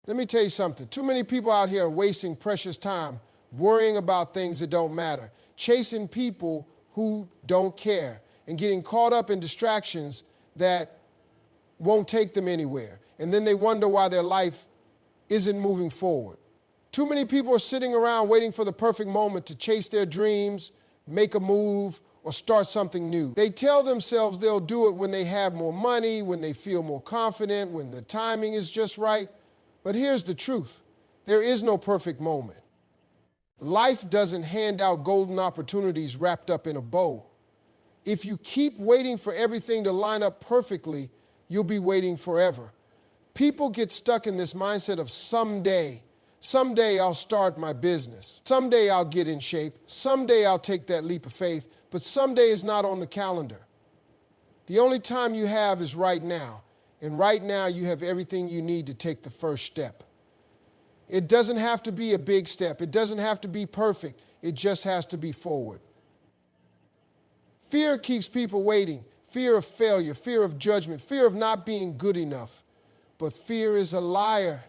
Let me tell you something. Too many people out here are wasting precious time worrying about things that don't matter, chasing people who don't care, and getting caught up in distractions that won't take them anywhere. And then they wonder why their life isn't moving forward. Too many people are sitting around waiting for the perfect moment to chase their dreams, make a move, or start something new. They tell themselves they'll do it when they have more money, when they feel more confident, when the timing is just right. But here's the truth. There is no perfect moment. Life doesn't hand out golden opportunities wrapped up in a bow. If you keep waiting for everything to line up perfectly, you'll be waiting forever. People get stuck in this mindset of someday. Someday I'll start my business. Someday I'll get in shape. Someday I'll take that leap of faith. But someday is not on the calendar. The only time you have is right now. And right now you have everything you need to take the first step. It doesn't have to be a big step. It doesn't have to be perfect. It just has to be forward. Fear keeps people waiting. Fear of failure, fear of judgment, fear of not being good enough. But fear is a liar.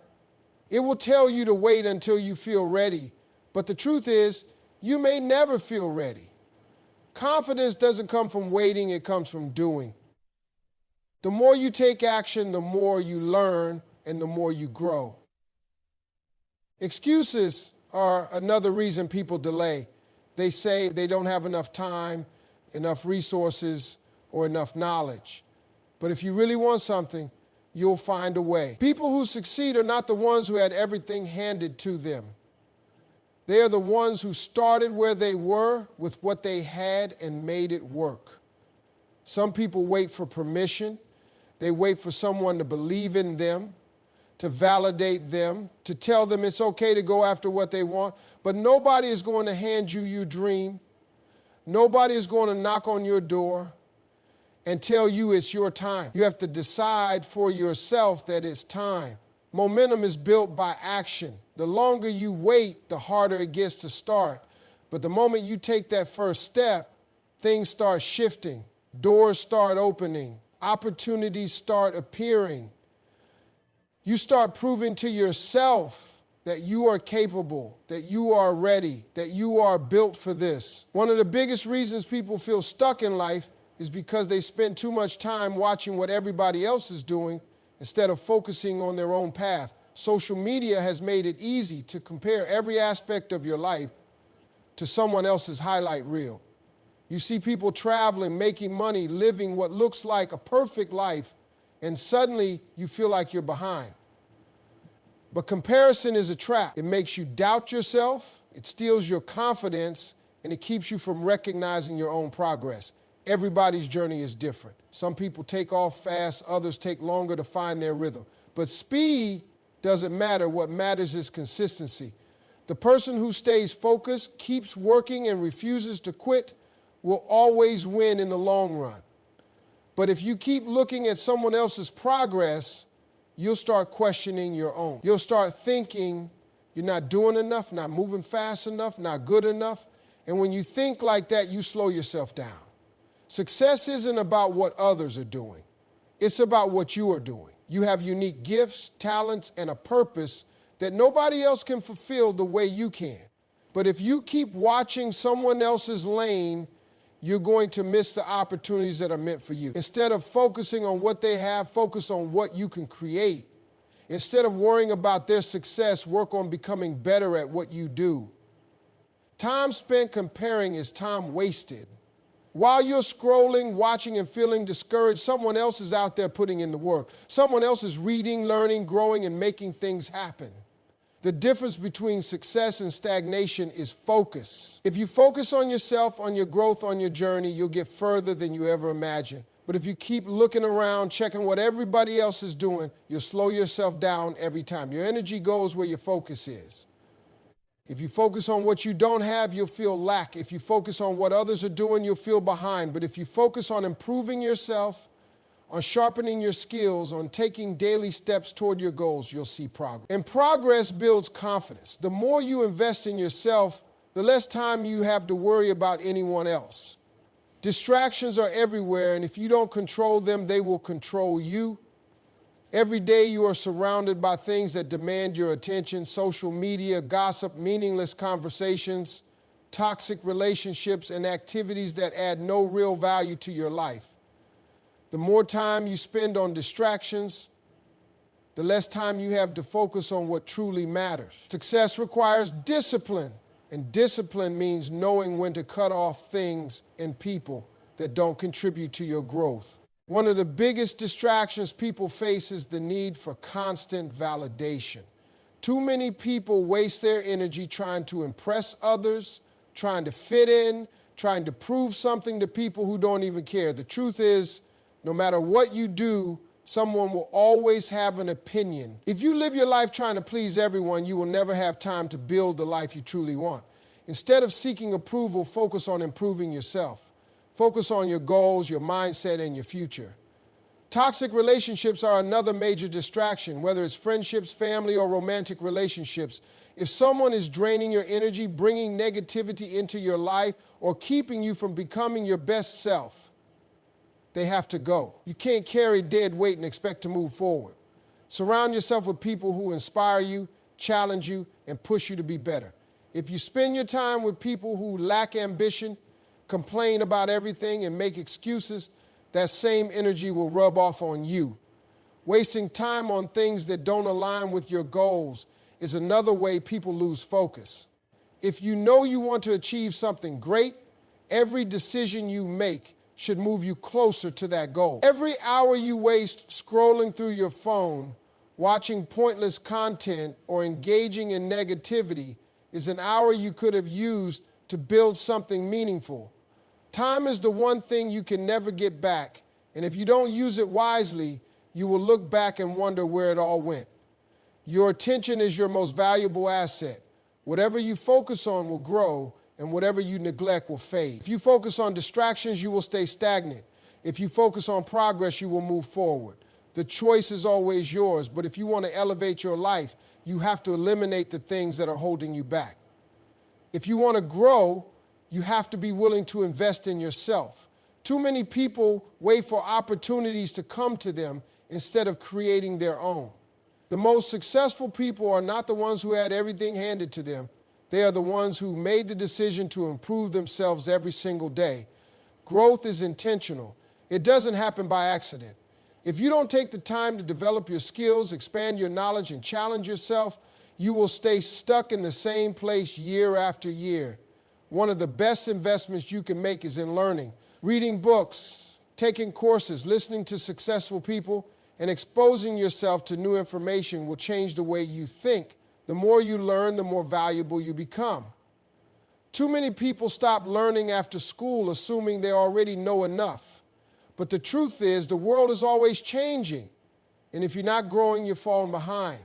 It will tell you to wait until you feel ready. But the truth is, you may never feel ready. Confidence doesn't come from waiting, it comes from doing. The more you take action, the more you learn and the more you grow. Excuses are another reason people delay. They say they don't have enough time, enough resources, or enough knowledge. But if you really want something, you'll find a way. People who succeed are not the ones who had everything handed to them. They are the ones who started where they were with what they had and made it work. Some people wait for permission. They wait for someone to believe in them, to validate them, to tell them it's okay to go after what they want. But nobody is going to hand you your dream. Nobody is going to knock on your door and tell you it's your time. You have to decide for yourself that it's time. Momentum is built by action. The longer you wait, the harder it gets to start. But the moment you take that first step, things start shifting. Doors start opening. Opportunities start appearing. You start proving to yourself that you are capable, that you are ready, that you are built for this. One of the biggest reasons people feel stuck in life is because they spend too much time watching what everybody else is doing instead of focusing on their own path. Social media has made it easy to compare every aspect of your life to someone else's highlight reel. You see people traveling, making money, living what looks like a perfect life, and suddenly you feel like you're behind. But comparison is a trap. It makes you doubt yourself, it steals your confidence, and it keeps you from recognizing your own progress. Everybody's journey is different. Some people take off fast, others take longer to find their rhythm. But speed doesn't matter. What matters is consistency. The person who stays focused, keeps working, and refuses to quit will always win in the long run. But if you keep looking at someone else's progress, you'll start questioning your own. You'll start thinking you're not doing enough, not moving fast enough, not good enough. And when you think like that, you slow yourself down. Success isn't about what others are doing. It's about what you are doing. You have unique gifts, talents, and a purpose that nobody else can fulfill the way you can. But if you keep watching someone else's lane, you're going to miss the opportunities that are meant for you. Instead of focusing on what they have, focus on what you can create. Instead of worrying about their success, work on becoming better at what you do. Time spent comparing is time wasted. While you're scrolling, watching, and feeling discouraged, someone else is out there putting in the work. Someone else is reading, learning, growing, and making things happen. The difference between success and stagnation is focus. If you focus on yourself, on your growth, on your journey, you'll get further than you ever imagined. But if you keep looking around, checking what everybody else is doing, you'll slow yourself down every time. Your energy goes where your focus is. If you focus on what you don't have, you'll feel lack. If you focus on what others are doing, you'll feel behind. But if you focus on improving yourself, on sharpening your skills, on taking daily steps toward your goals, you'll see progress. And progress builds confidence. The more you invest in yourself, the less time you have to worry about anyone else. Distractions are everywhere, and if you don't control them, they will control you. Every day you are surrounded by things that demand your attention: social media, gossip, meaningless conversations, toxic relationships, and activities that add no real value to your life. The more time you spend on distractions, the less time you have to focus on what truly matters. Success requires discipline, and discipline means knowing when to cut off things and people that don't contribute to your growth. One of the biggest distractions people face is the need for constant validation. Too many people waste their energy trying to impress others, trying to fit in, trying to prove something to people who don't even care. The truth is, no matter what you do, someone will always have an opinion. If you live your life trying to please everyone, you will never have time to build the life you truly want. Instead of seeking approval, focus on improving yourself. Focus on your goals, your mindset, and your future. Toxic relationships are another major distraction, whether it's friendships, family, or romantic relationships. If someone is draining your energy, bringing negativity into your life, or keeping you from becoming your best self, they have to go. You can't carry dead weight and expect to move forward. Surround yourself with people who inspire you, challenge you, and push you to be better. If you spend your time with people who lack ambition, complain about everything, and make excuses, that same energy will rub off on you. Wasting time on things that don't align with your goals is another way people lose focus. If you know you want to achieve something great, every decision you make should move you closer to that goal. Every hour you waste scrolling through your phone, watching pointless content, or engaging in negativity is an hour you could have used to build something meaningful. Time is the one thing you can never get back, and if you don't use it wisely, you will look back and wonder where it all went. Your attention is your most valuable asset. Whatever you focus on will grow, and whatever you neglect will fade. If you focus on distractions, you will stay stagnant. If you focus on progress, you will move forward. The choice is always yours, but if you want to elevate your life, you have to eliminate the things that are holding you back. If you want to grow, you have to be willing to invest in yourself. Too many people wait for opportunities to come to them instead of creating their own. The most successful people are not the ones who had everything handed to them. They are the ones who made the decision to improve themselves every single day. Growth is intentional. It doesn't happen by accident. If you don't take the time to develop your skills, expand your knowledge, and challenge yourself, you will stay stuck in the same place year after year. One of the best investments you can make is in learning. Reading books, taking courses, listening to successful people, and exposing yourself to new information will change the way you think. The more you learn, the more valuable you become. Too many people stop learning after school, assuming they already know enough. But the truth is, the world is always changing, and if you're not growing, you're falling behind.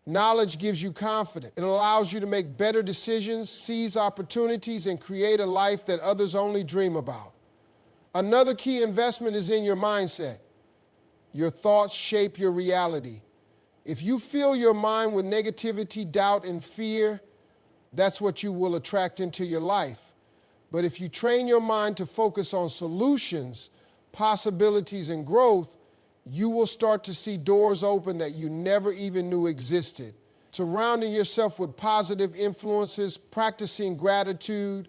Knowledge gives you confidence. It allows you to make better decisions, seize opportunities, and create a life that others only dream about. Another key investment is in your mindset. Your thoughts shape your reality. If you fill your mind with negativity, doubt, and fear, that's what you will attract into your life. But if you train your mind to focus on solutions, possibilities, and growth, you will start to see doors open that you never even knew existed. Surrounding yourself with positive influences, practicing gratitude,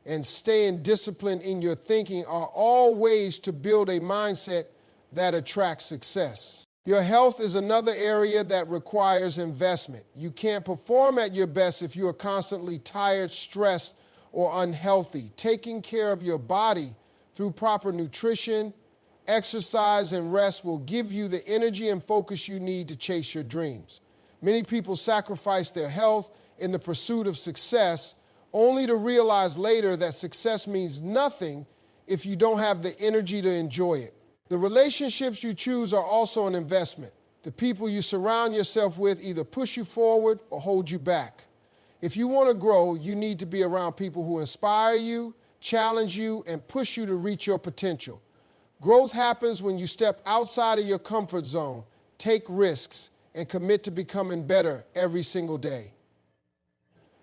and staying disciplined in your thinking are all ways to build a mindset that attracts success. Your health is another area that requires investment. You can't perform at your best if you are constantly tired, stressed, or unhealthy. Taking care of your body through proper nutrition, exercise, and rest will give you the energy and focus you need to chase your dreams. Many people sacrifice their health in the pursuit of success, only to realize later that success means nothing if you don't have the energy to enjoy it. The relationships you choose are also an investment. The people you surround yourself with either push you forward or hold you back. If you want to grow, you need to be around people who inspire you, challenge you, and push you to reach your potential. Growth happens when you step outside of your comfort zone, take risks, and commit to becoming better every single day.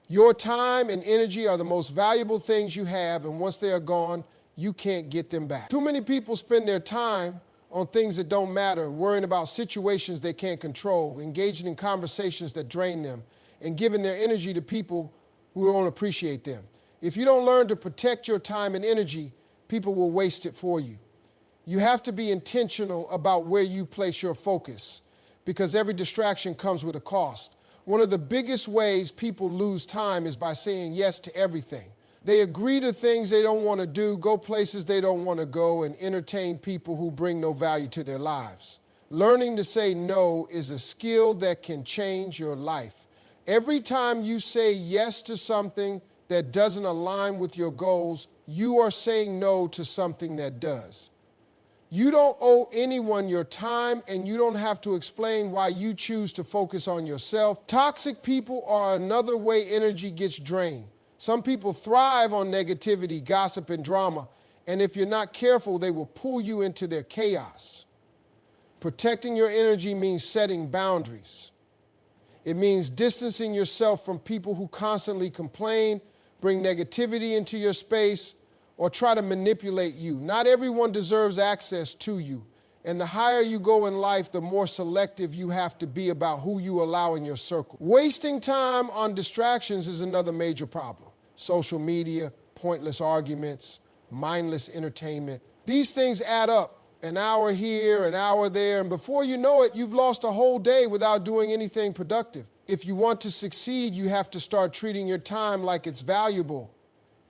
Your time and energy are the most valuable things you have, and once they are gone, you can't get them back. Too many people spend their time on things that don't matter, worrying about situations they can't control, engaging in conversations that drain them, and giving their energy to people who don't appreciate them. If you don't learn to protect your time and energy, people will waste it for you. You have to be intentional about where you place your focus, because every distraction comes with a cost. One of the biggest ways people lose time is by saying yes to everything. They agree to things they don't want to do, go places they don't want to go, and entertain people who bring no value to their lives. Learning to say no is a skill that can change your life. Every time you say yes to something that doesn't align with your goals, you are saying no to something that does. You don't owe anyone your time, and you don't have to explain why you choose to focus on yourself. Toxic people are another way energy gets drained. Some people thrive on negativity, gossip, and drama, and if you're not careful, they will pull you into their chaos. Protecting your energy means setting boundaries. It means distancing yourself from people who constantly complain, bring negativity into your space, or try to manipulate you. Not everyone deserves access to you, and the higher you go in life, the more selective you have to be about who you allow in your circle. Wasting time on distractions is another major problem. Social media, pointless arguments, mindless entertainment. These things add up. An hour here, an hour there, and before you know it, you've lost a whole day without doing anything productive. If you want to succeed, you have to start treating your time like it's valuable.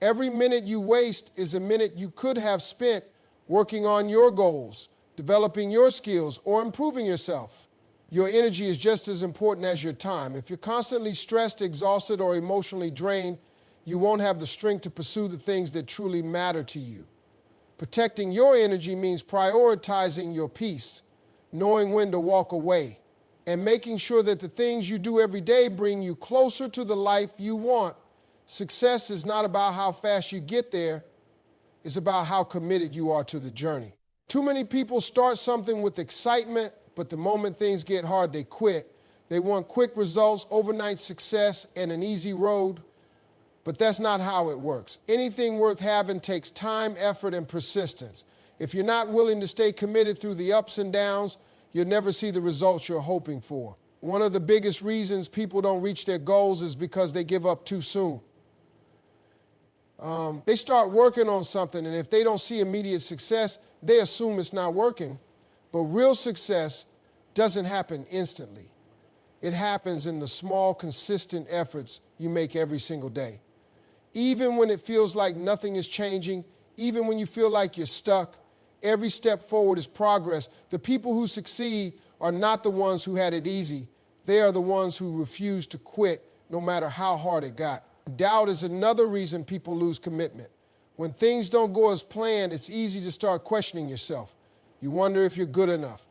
Every minute you waste is a minute you could have spent working on your goals, developing your skills, or improving yourself. Your energy is just as important as your time. If you're constantly stressed, exhausted, or emotionally drained, you won't have the strength to pursue the things that truly matter to you. Protecting your energy means prioritizing your peace, knowing when to walk away, and making sure that the things you do every day bring you closer to the life you want. Success is not about how fast you get there, it's about how committed you are to the journey. Too many people start something with excitement, but the moment things get hard, they quit. They want quick results, overnight success, and an easy road. But that's not how it works. Anything worth having takes time, effort, and persistence. If you're not willing to stay committed through the ups and downs, you'll never see the results you're hoping for. One of the biggest reasons people don't reach their goals is because they give up too soon. They start working on something, and if they don't see immediate success, they assume it's not working. But real success doesn't happen instantly. It happens in the small, consistent efforts you make every single day. Even when it feels like nothing is changing, even when you feel like you're stuck, every step forward is progress. The people who succeed are not the ones who had it easy. They are the ones who refuse to quit no matter how hard it got. Doubt is another reason people lose commitment. When things don't go as planned, it's easy to start questioning yourself. You wonder if you're good enough,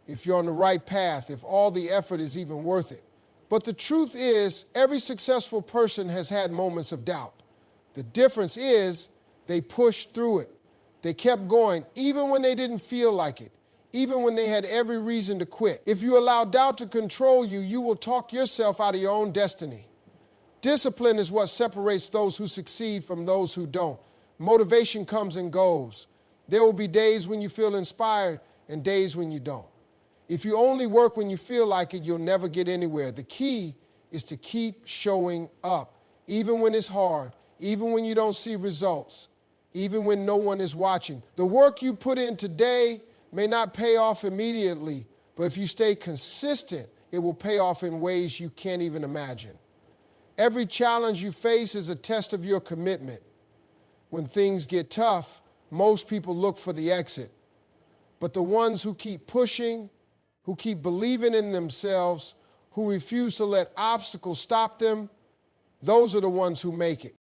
if you're on the right path, if all the effort is even worth it. But the truth is, every successful person has had moments of doubt. The difference is they pushed through it. They kept going, even when they didn't feel like it, even when they had every reason to quit. If you allow doubt to control you, you will talk yourself out of your own destiny. Discipline is what separates those who succeed from those who don't. Motivation comes and goes. There will be days when you feel inspired and days when you don't. If you only work when you feel like it, you'll never get anywhere. The key is to keep showing up, even when it's hard, even when you don't see results, even when no one is watching. The work you put in today may not pay off immediately, but if you stay consistent, it will pay off in ways you can't even imagine. Every challenge you face is a test of your commitment. When things get tough, most people look for the exit. But the ones who keep pushing, who keep believing in themselves, who refuse to let obstacles stop them, those are the ones who make it.